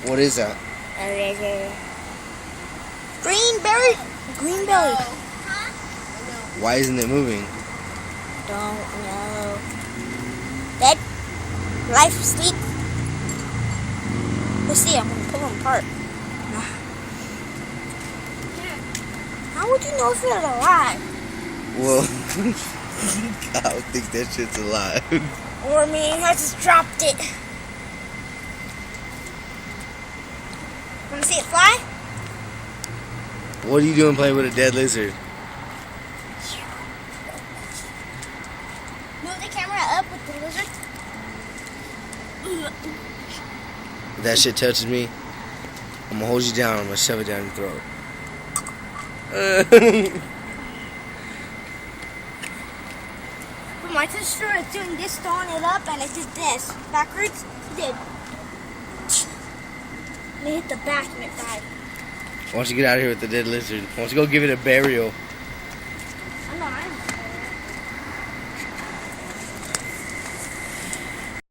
What is that? Green belly. Why isn't it moving? Don't know. Dead? Life sleep? Let's see, I'm gonna pull them apart. How would you know if it's alive? Well, I don't think that shit's alive. Or me, I just dropped it. Wanna see it fly? What are you doing playing with a dead lizard? Move the camera up with the lizard. If that shit touches me, I'm gonna hold you down. I'm gonna shove it down your throat. But my sister is doing this, throwing it up, and it did this. Backwards, it did. And it hit the back and it died. Why don't you get out of here with the dead lizard? Why don't you go give it a burial?